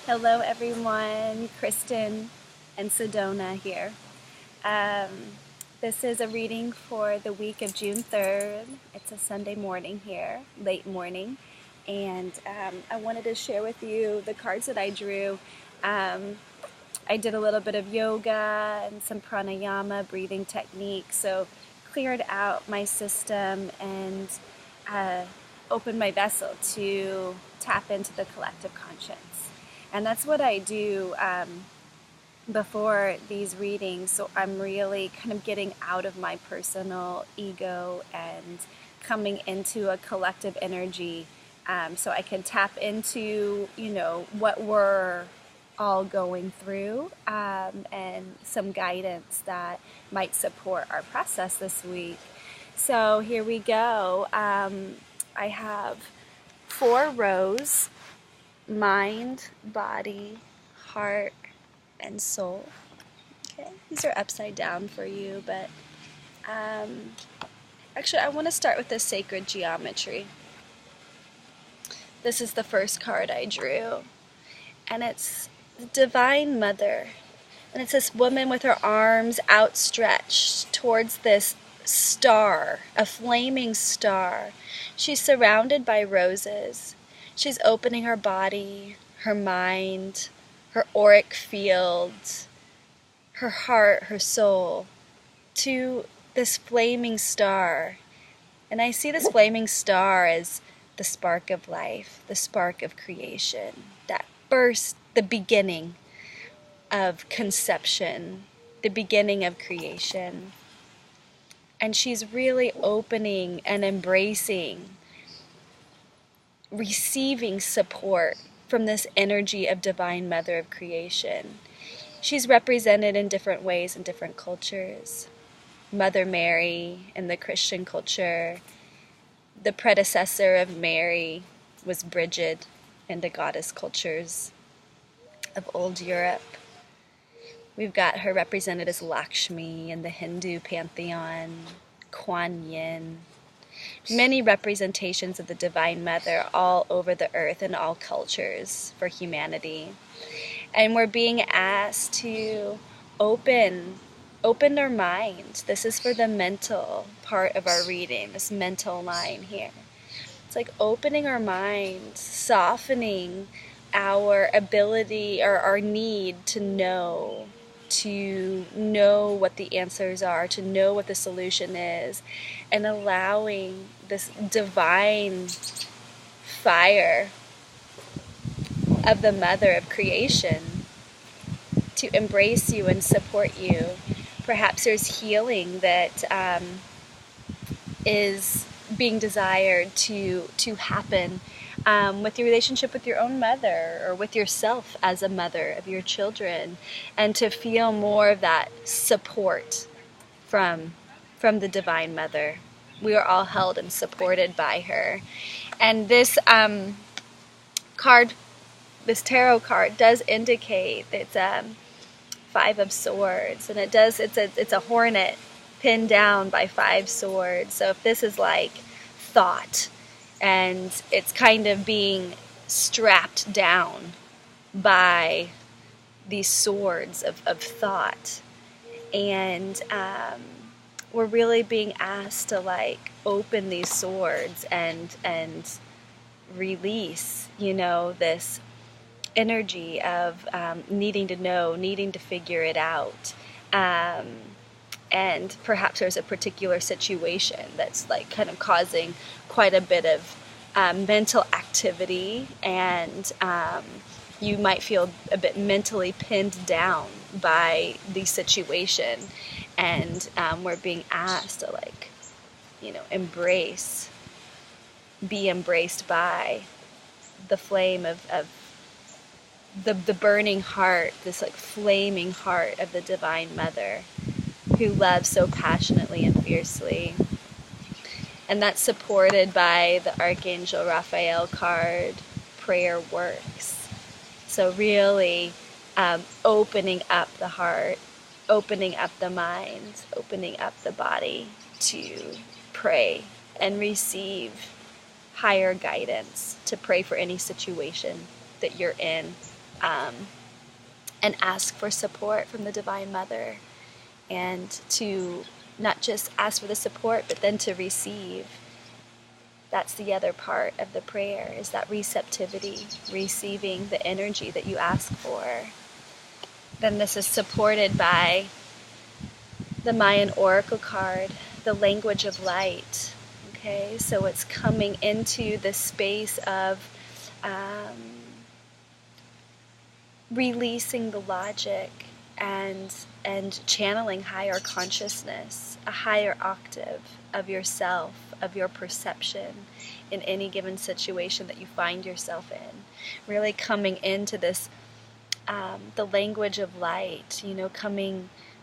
Hello everyone, Kristen and Sedona here. Um, this is a reading for the week of June 3rd. It's a Sunday morning here, late morning, and I wanted to share with you the cards that I drew. I did a little bit of yoga and some pranayama breathing techniques, so cleared out my system and uh, opened my vessel to tap into the collective conscience. And that's what I do before these readings. So I'm really kind of getting out of my personal ego and coming into a collective energy, so I can tap into, what we're all going through, and some guidance that might support our process this week. So here we go. I have 4 rows: mind, body, heart, and soul. Okay, these are upside down for you, but actually I want to start with the sacred geometry. This is the first card I drew, and it's the Divine Mother. And it's this woman with her arms outstretched towards this star, a flaming star. She's surrounded by roses. She's opening her body, her mind, her auric field, her heart, her soul, to this flaming star. And I see this flaming star as the spark of life, the spark of creation, that burst, the beginning of conception, the beginning of creation. And she's really opening and embracing, receiving support from this energy of Divine Mother of creation. She's represented in different ways in different cultures. Mother Mary in the Christian culture. The predecessor of Mary was Bridget in the goddess cultures of old Europe. We've got her represented as Lakshmi in the Hindu pantheon, Kuan Yin. Many representations of the Divine Mother all over the earth in all cultures for humanity. And we're being asked to open our minds. This is for the mental part of our reading, this mental line here. It's like opening our minds, softening our ability or our need to know what the answers are, to know what the solution is, and allowing this divine fire of the Mother of creation to embrace you and support you. Perhaps there's healing that is being desired to happen with your relationship with your own mother, or with yourself as a mother of your children, and to feel more of that support from the Divine Mother. We are all held and supported by her. And this card, this tarot card, does indicate it's 5 of Swords, and it's a hornet pinned down by 5 swords. So if this is like thought, and it's kind of being strapped down by these swords of thought, and we're really being asked to like open these swords and release, this energy of needing to know, needing to figure it out. And perhaps there's a particular situation that's like kind of causing quite a bit of mental activity, and you might feel a bit mentally pinned down by the situation, and we're being asked to be embraced by the flame of the burning heart, this like flaming heart of the Divine Mother, who loves so passionately and fiercely. And that's supported by the Archangel Raphael card, Prayer Works. So really opening up the heart, opening up the mind, opening up the body to pray and receive higher guidance, to pray for any situation that you're in. and ask for support from the Divine Mother, and to not just ask for the support, but then to receive. That's the other part of the prayer, is that receptivity, receiving the energy that you ask for. Then this is supported by the Mayan Oracle card, the language of light. Okay, so it's coming into the space of releasing the logic and channeling higher consciousness, a higher octave of yourself, of your perception in any given situation that you find yourself in. Really coming into this, the language of light,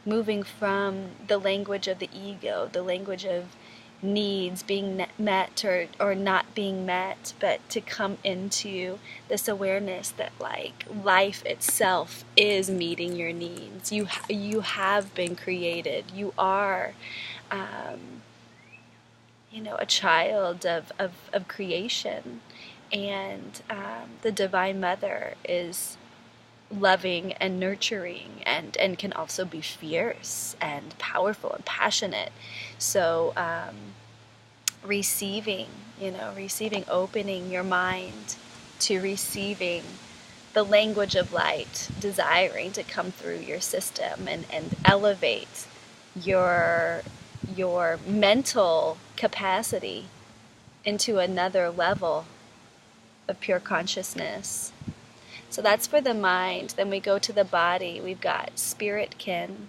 moving from the language of the ego, the language of needs being met or not being met, but to come into this awareness that like life itself is meeting your needs. You have been created. You are a child of creation, and the Divine Mother is loving and nurturing, and can also be fierce and powerful and passionate. So receiving, opening your mind to receiving the language of light, desiring to come through your system and elevate your mental capacity into another level of pure consciousness. So that's for the mind. Then we go to the body. We've got spirit kin.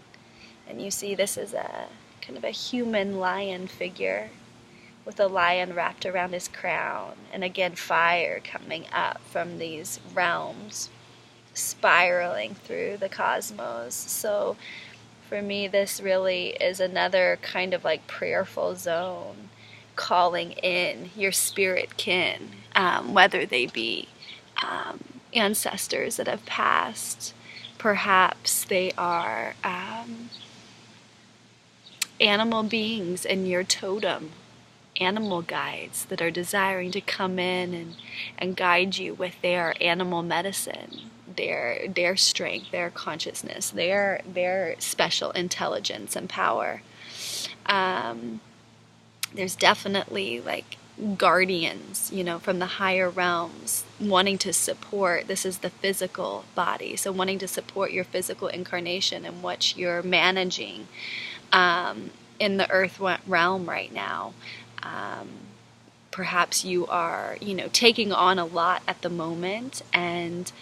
And you see this is a kind of a human lion figure with a lion wrapped around his crown. And again, fire coming up from these realms, spiraling through the cosmos. So for me, this really is another kind of like prayerful zone, calling in your spirit kin, whether they be ancestors that have passed. Perhaps they are animal beings in your totem, animal guides that are desiring to come in and guide you with their animal medicine, their strength, their consciousness, their special intelligence and power. There's definitely like guardians, from the higher realms wanting to support. This is the physical body, so wanting to support your physical incarnation and what you're managing in the earth realm right now. Perhaps you are, taking on a lot at the moment and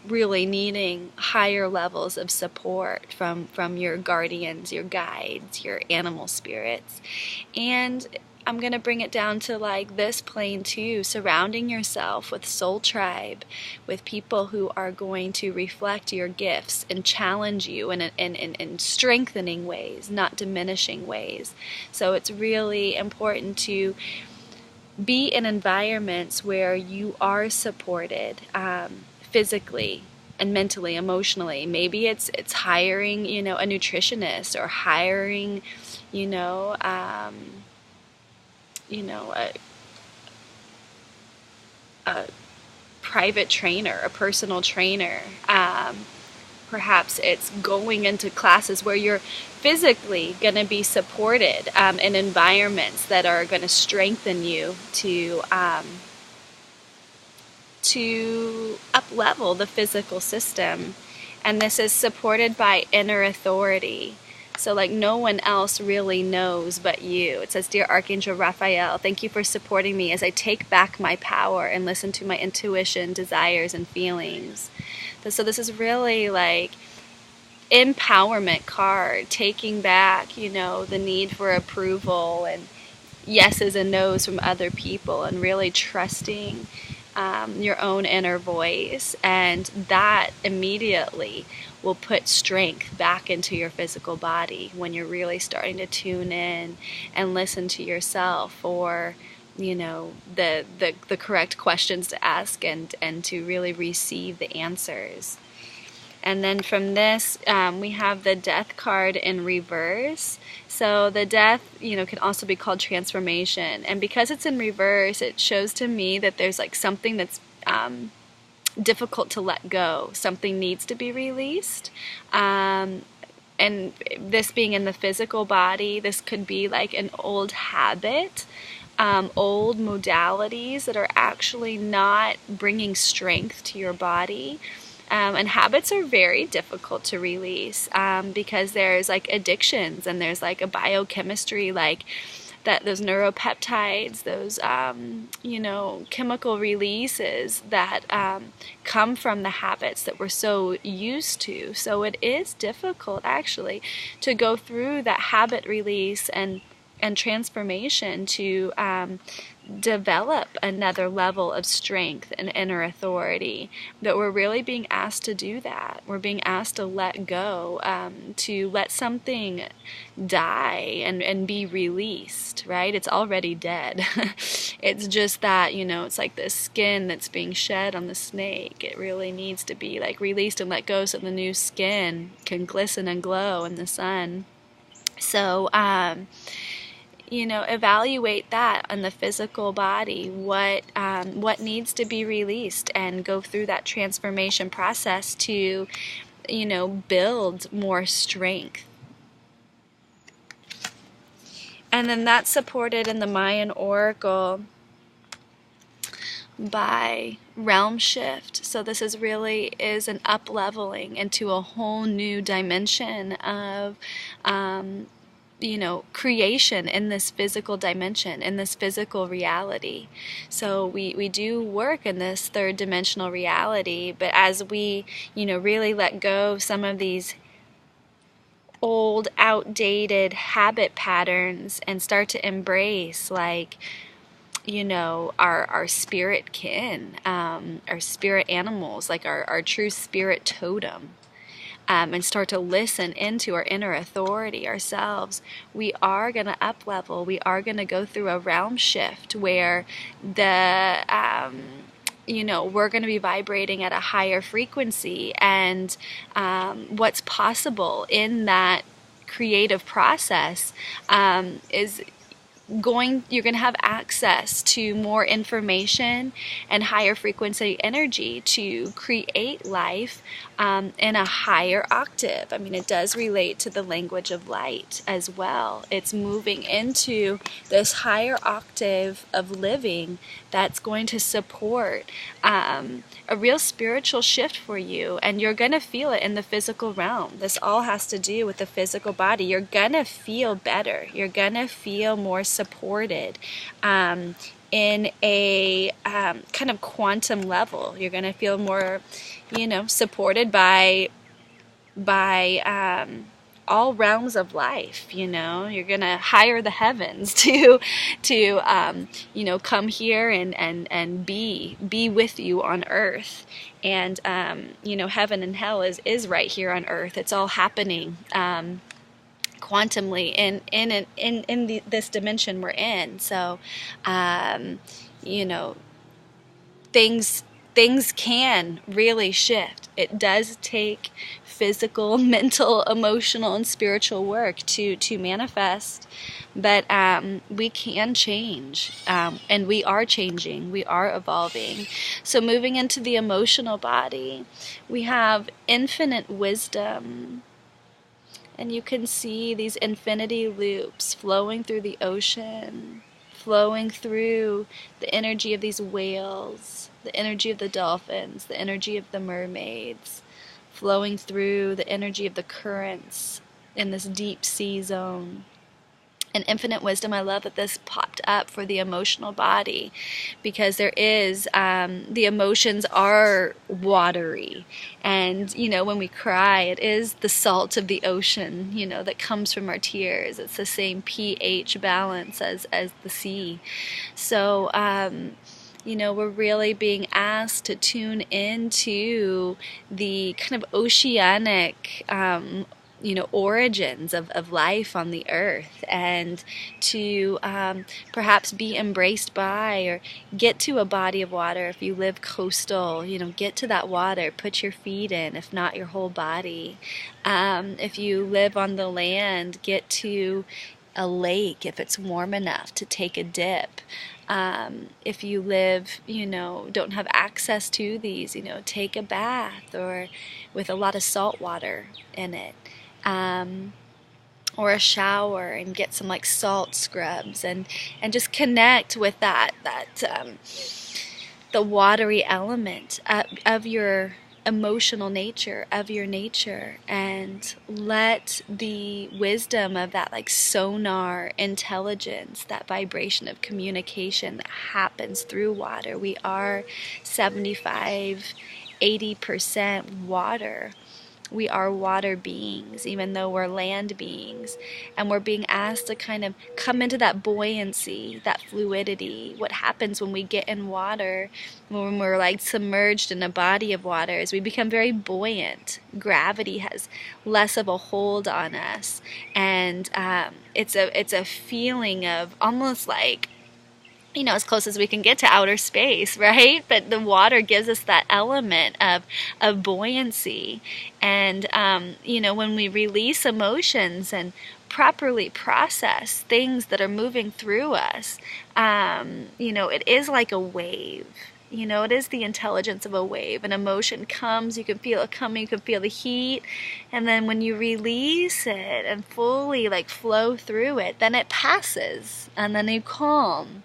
really needing higher levels of support from your guardians, your guides, your animal spirits. And I'm going to bring it down to like this plane too, surrounding yourself with soul tribe, with people who are going to reflect your gifts and challenge you in strengthening ways, not diminishing ways. So it's really important to be in environments where you are supported physically and mentally, emotionally. Maybe it's hiring, a nutritionist, or hiring, a private trainer, a personal trainer. Perhaps it's going into classes where you're physically going to be supported in environments that are going to strengthen you to up-level the physical system. And this is supported by inner authority. So like no one else really knows but you. It says, "Dear Archangel Raphael, thank you for supporting me as I take back my power and listen to my intuition, desires, and feelings." So this is really like empowerment card, taking back, the need for approval and yeses and nos from other people, and really trusting your own inner voice, and that immediately will put strength back into your physical body when you're really starting to tune in and listen to yourself, or the correct questions to ask and to really receive the answers. And then from this, we have the Death card in reverse. So the Death, can also be called transformation. And because it's in reverse, it shows to me that there's like something that's difficult to let go. Something needs to be released. And this being in the physical body, this could be like an old habit, old modalities that are actually not bringing strength to your body. And habits are very difficult to release because there's like addictions and there's like a biochemistry, like that those neuropeptides, those chemical releases that come from the habits that we're so used to. So it is difficult actually to go through that habit release and transformation to develop another level of strength and inner authority. But we're really being asked to do that. We're being asked to let go, to let something die and be released, right? It's already dead. It's just that, it's like the skin that's being shed on the snake. It really needs to be like released and let go so the new skin can glisten and glow in the sun. So, evaluate that on the physical body, what needs to be released, and go through that transformation process to, build more strength. And then that's supported in the Mayan Oracle by realm shift. So this is an up-leveling into a whole new dimension of creation in this physical dimension, in this physical reality. So we do work in this third dimensional reality, but as we, really let go of some of these old, outdated habit patterns and start to embrace, like, our spirit kin, our spirit animals, like our true spirit totem, and start to listen into our inner authority ourselves, we are going to up level. We are going to go through a realm shift where we're going to be vibrating at a higher frequency, and what's possible in that creative process is you're going to have access to more information and higher frequency energy to create life in a higher octave. I mean, it does relate to the language of light as well. It's moving into this higher octave of living that's going to support a real spiritual shift for you, and you're going to feel it in the physical realm. This all has to do with the physical body. You're going to feel better. You're going to feel more supported in a kind of quantum level. You're going to feel more, supported by all realms of life. You're going to hire the heavens to come here and be with you on earth. And heaven and hell is right here on earth. It's all happening quantumly in this dimension we're in. So things can really shift. It does take physical, mental, emotional, and spiritual work to manifest, but we can change, and we are changing. We are evolving. So moving into the emotional body, we have infinite wisdom. And you can see these infinity loops flowing through the ocean, flowing through the energy of these whales, the energy of the dolphins, the energy of the mermaids, flowing through the energy of the currents in this deep sea zone. And infinite wisdom, I love that this popped up for the emotional body, because there is, the emotions are watery. And, when we cry, it is the salt of the ocean, that comes from our tears. It's the same pH balance as the sea. So, we're really being asked to tune into the kind of oceanic, origins of life on the earth, and to perhaps be embraced by, or get to a body of water. If you live coastal, get to that water, put your feet in, if not your whole body. If you live on the land, get to a lake if it's warm enough to take a dip. If you live, don't have access to these, take a bath or with a lot of salt water in it. Or a shower and get some like salt scrubs and just connect with that the watery element of your emotional nature, of your nature, and let the wisdom of that like sonar intelligence, that vibration of communication that happens through water. We are 75-80% water. We are water beings, even though we're land beings. And we're being asked to kind of come into that buoyancy, that fluidity. What happens when we get in water, when we're like submerged in a body of water, is we become very buoyant. Gravity has less of a hold on us. And it's a feeling of almost like, as close as we can get to outer space, right? But the water gives us that element of buoyancy. And, when we release emotions and properly process things that are moving through us, it is like a wave. It is the intelligence of a wave. An emotion comes, you can feel it coming, you can feel the heat. And then when you release it and fully like flow through it, then it passes and then you calm.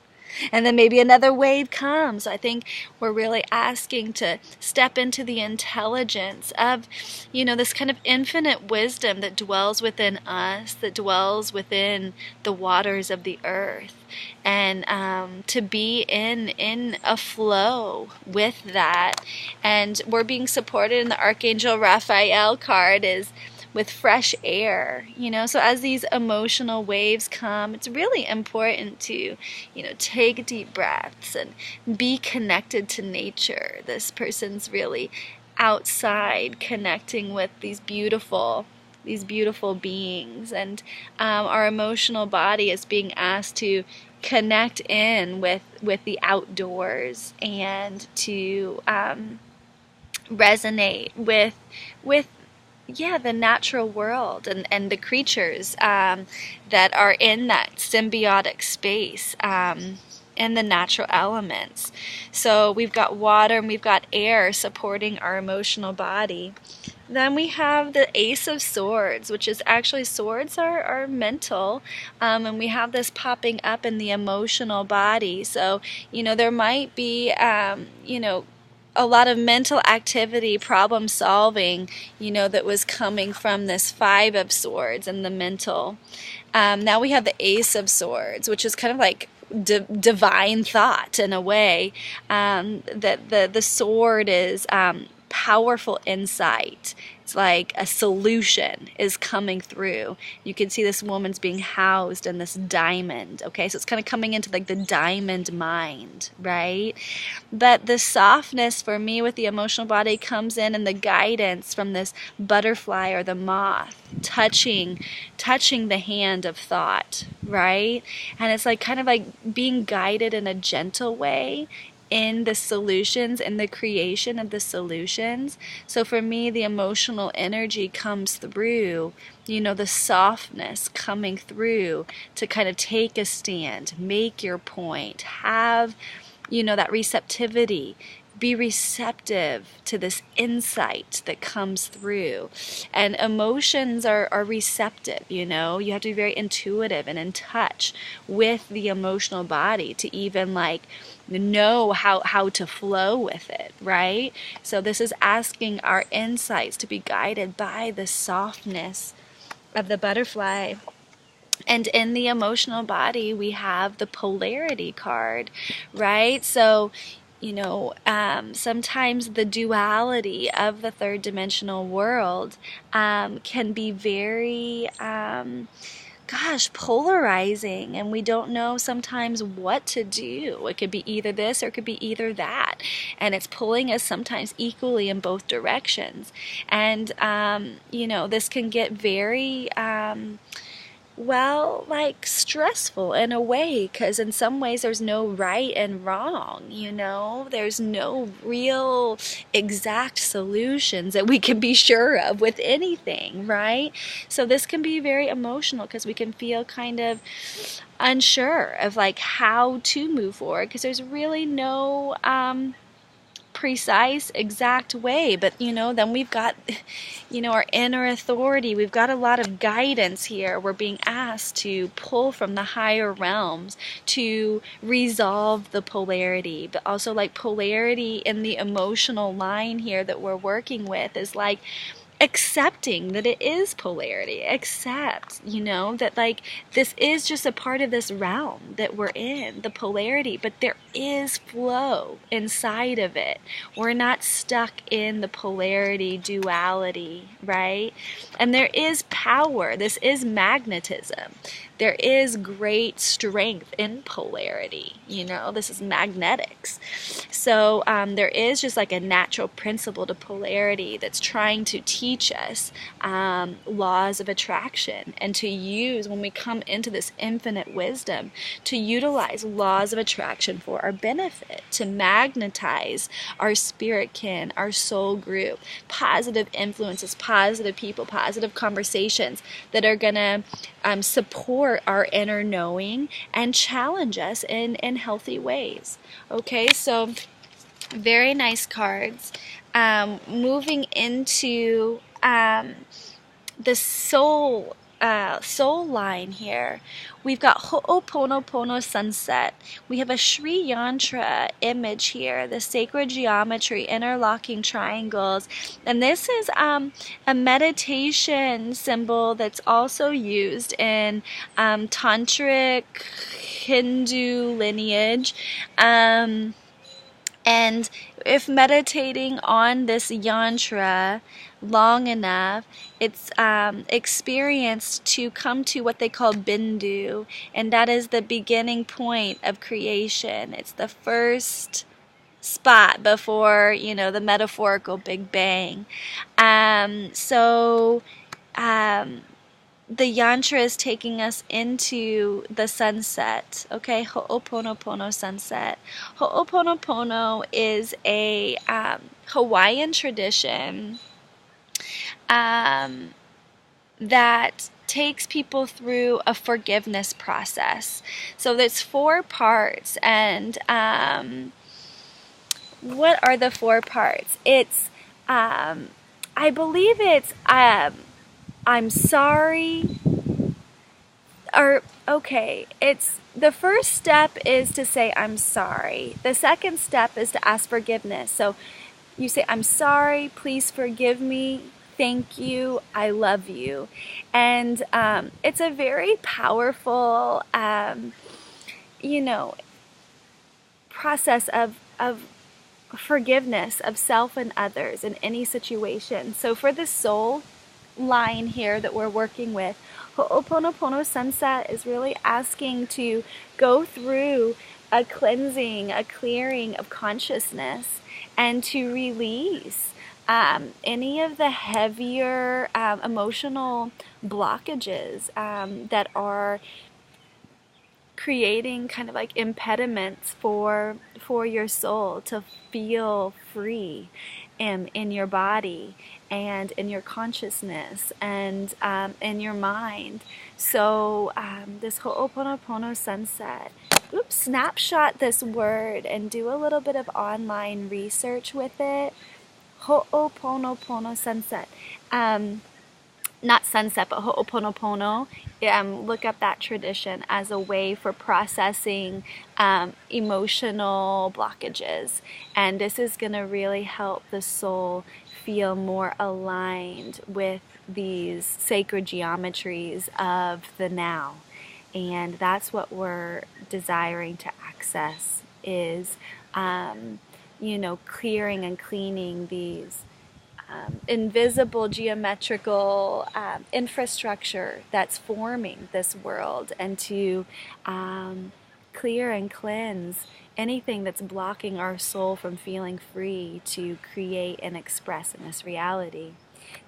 And then maybe another wave comes. I think we're really asking to step into the intelligence of, this kind of infinite wisdom that dwells within us, that dwells within the waters of the earth. And to be in a flow with that. And we're being supported in the Archangel Raphael card is with fresh air, so as these emotional waves come, it's really important to, take deep breaths and be connected to nature. This person's really outside connecting with these beautiful beings, and our emotional body is being asked to connect in with the outdoors and to resonate with the natural world and the creatures that are in that symbiotic space in the natural elements. So we've got water and we've got air supporting our emotional body. Then we have the Ace of Swords, which is actually swords are mental, and we have this popping up in the emotional body. So, there might be, a lot of mental activity, problem solving, that was coming from this Five of Swords and the mental. Now we have the Ace of Swords, which is kind of like divine thought in a way. That the sword is powerful insight. It's like a solution is coming through. You can see this woman's being housed in this diamond. Okay, so it's kind of coming into like the diamond mind, right? But the softness for me with the emotional body comes in and the guidance from this butterfly or the moth touching the hand of thought, right? And it's like kind of like being guided in a gentle way in the solutions and the creation of the solutions. So for me, the emotional energy comes through, the softness coming through to kind of take a stand, make your point, have, that receptivity. Be receptive to this insight that comes through. And emotions are receptive, you have to be very intuitive and in touch with the emotional body to even like know how to flow with it, right? So this is asking our insights to be guided by the softness of the butterfly. And in the emotional body, we have the polarity card, right? So, sometimes the duality of the third dimensional world can be very, polarizing, and we don't know sometimes what to do. It could be either this or it could be either that, and it's pulling us sometimes equally in both directions. And, this can get very well, like stressful in a way, because in some ways there's no right and wrong, you know? There's no real exact solutions that we can be sure of with anything, right? So this can be very emotional because we can feel kind of unsure of like how to move forward because there's really no precise exact way, but then we've got our inner authority. We've got a lot of guidance here. We're being asked to pull from the higher realms to resolve the polarity, but also like polarity in the emotional line here that we're working with is like accepting that it is polarity. Accept, that like this is just a part of this realm that we're in, the polarity, but there is flow inside of it. We're not stuck in the polarity duality, right? And there is power. This is magnetism. There is great strength in polarity. This is magnetics. So there is just like a natural principle to polarity that's trying to teach us laws of attraction, and to use, when we come into this infinite wisdom, to utilize laws of attraction for our benefit, to magnetize our spirit kin, our soul group, positive influences, positive people, positive conversations that are going to support our inner knowing and challenge us in healthy ways. Okay, so very nice cards. Moving into the soul line here, we've got Ho'oponopono sunset. We have a Sri Yantra image here, the sacred geometry, interlocking triangles, and this is a meditation symbol that's also used in tantric Hindu lineage. And if meditating on this yantra long enough, it's experienced to come to what they call bindu, and that is the beginning point of creation. It's the first spot before, the metaphorical Big Bang. The yantra is taking us into the sunset, okay? Ho'oponopono sunset. Ho'oponopono is a Hawaiian tradition that takes people through a forgiveness process. So there's 4 parts, and what are the 4 parts? It's, I believe it's, I'm sorry, it's the first step is to say I'm sorry. The second step is to ask forgiveness. So you say, I'm sorry, please forgive me, thank you, I love you. And it's a very powerful, process of forgiveness of self and others in any situation. So for the soul line here that we're working with, Ho'oponopono sunset is really asking to go through a cleansing, a clearing of consciousness, and to release any of the heavier emotional blockages that are creating kind of like impediments for your soul to feel free in your body and in your consciousness and in your mind. So this Ho'oponopono sunset, snapshot this word and do a little bit of online research with it. Ho'oponopono sunset. Not sunset, but Ho'oponopono. Look up that tradition as a way for processing emotional blockages. And this is going to really help the soul feel more aligned with these sacred geometries of the now. And that's what we're desiring to access is, clearing and cleaning these invisible geometrical infrastructure that's forming this world, and to clear and cleanse anything that's blocking our soul from feeling free to create and express in this reality.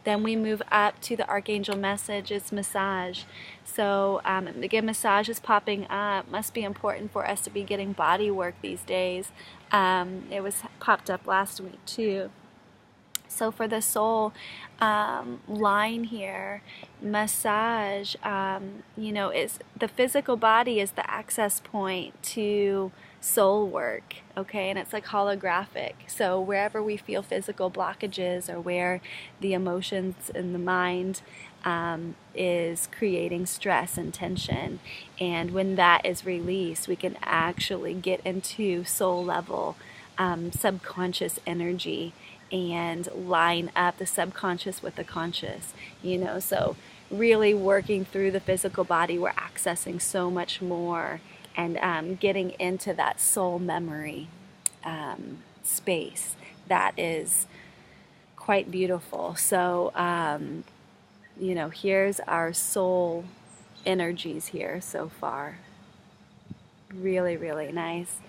Then we move up to the Archangel message, it's massage. So again, massage is popping up. Must be important for us to be getting body work these days. It was popped up last week too. So for the soul line here, massage, is the physical body is the access point to soul work, okay? And it's like holographic. So wherever we feel physical blockages or where the emotions in the mind is creating stress and tension, and when that is released, we can actually get into soul level subconscious energy and line up the subconscious with the conscious, so really working through the physical body, we're accessing so much more and getting into that soul memory space that is quite beautiful. So here's our soul energies here so far. Really, really nice.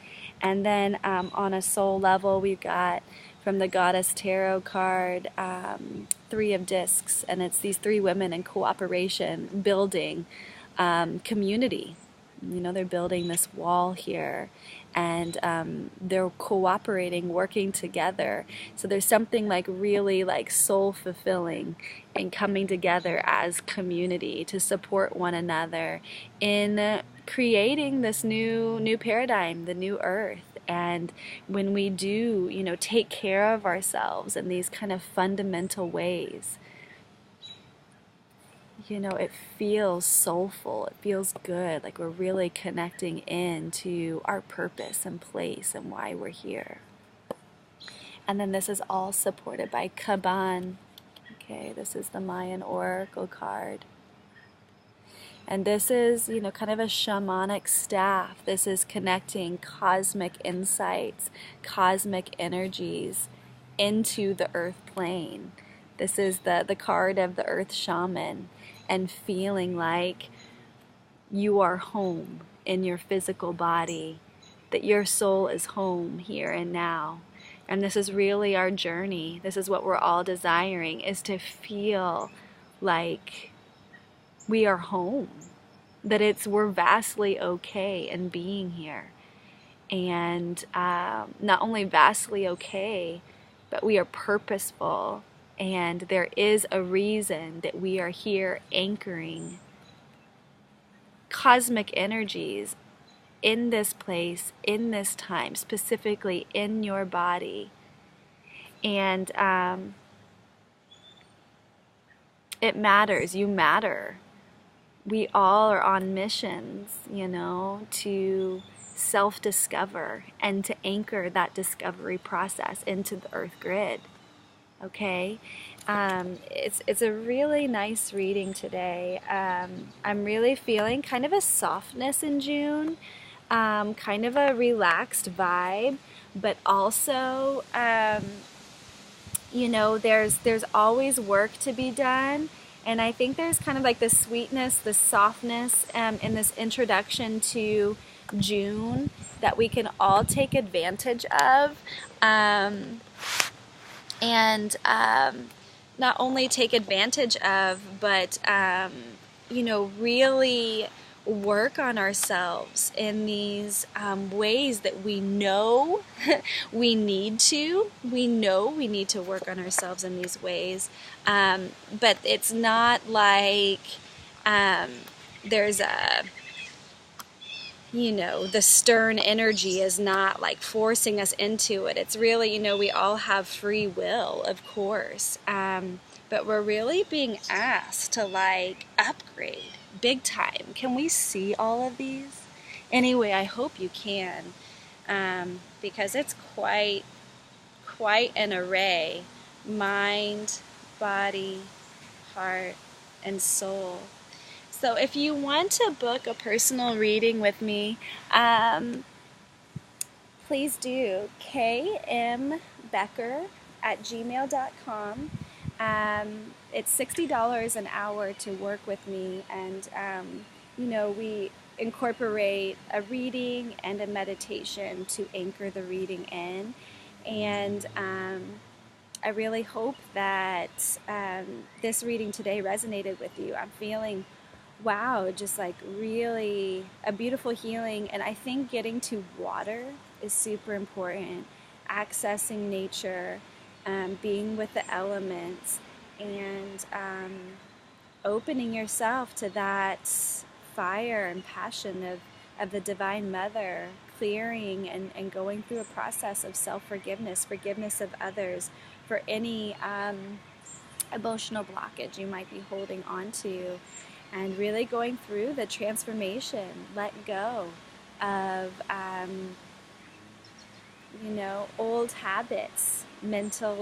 And then on a soul level, we've got from the Goddess Tarot card, 3 of Discs, and it's these 3 women in cooperation building community. They're building this wall here, and they're cooperating, working together. So there's something like really like soul fulfilling and coming together as community to support one another in creating this new paradigm, the new earth. And when we do, take care of ourselves in these kind of fundamental ways, it feels soulful, it feels good, like we're really connecting into our purpose and place and why we're here. And then this is all supported by Kaban. Okay, this is the Mayan Oracle card. And this is, kind of a shamanic staff. This is connecting cosmic insights, cosmic energies into the earth plane. This is the card of the earth shaman, and feeling like you are home in your physical body, that your soul is home here and now. And this is really our journey. This is what we're all desiring, is to feel like we are home, that we're vastly okay in being here. And not only vastly okay, but we are purposeful. And there is a reason that we are here anchoring cosmic energies in this place, in this time, specifically in your body. And it matters. You matter. We all are on missions, to self-discover and to anchor that discovery process into the earth grid. Okay, it's a really nice reading today. I'm really feeling kind of a softness in June, kind of a relaxed vibe, but also, there's always work to be done. And I think there's kind of like the sweetness, the softness in this introduction to June that we can all take advantage of. And not only take advantage of, but, really work on ourselves in these ways that we know we need to. We know we need to work on ourselves in these ways. But it's not like there's a... the stern energy is not like forcing us into it. It's really, we all have free will, of course. But we're really being asked to like upgrade big time. Can we see all of these? Anyway, I hope you can, because it's quite an array. Mind, body, heart, and soul. So if you want to book a personal reading with me, please do kmbecher@gmail.com. It's $60 an hour to work with me, and we incorporate a reading and a meditation to anchor the reading in, and I really hope that this reading today resonated with you. I'm feeling, wow, just like really a beautiful healing. And I think getting to water is super important. Accessing nature, being with the elements, and opening yourself to that fire and passion of the Divine Mother, clearing and going through a process of self-forgiveness, forgiveness of others for any emotional blockage you might be holding on to, and really going through the transformation, let go of old habits, mental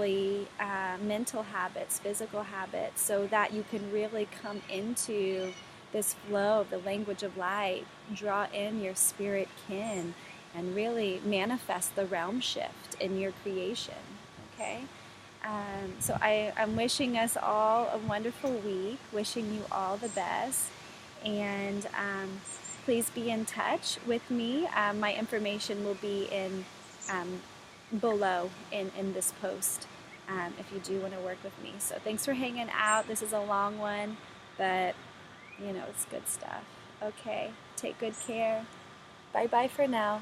habits, physical habits, so that you can really come into this flow of the language of light, draw in your spirit kin, and really manifest the realm shift in your creation. Okay? I'm wishing us all a wonderful week, wishing you all the best, and please be in touch with me. My information will be in below in this post if you do want to work with me. So thanks for hanging out. This is a long one, but it's good stuff. Okay, take good care. Bye bye for now.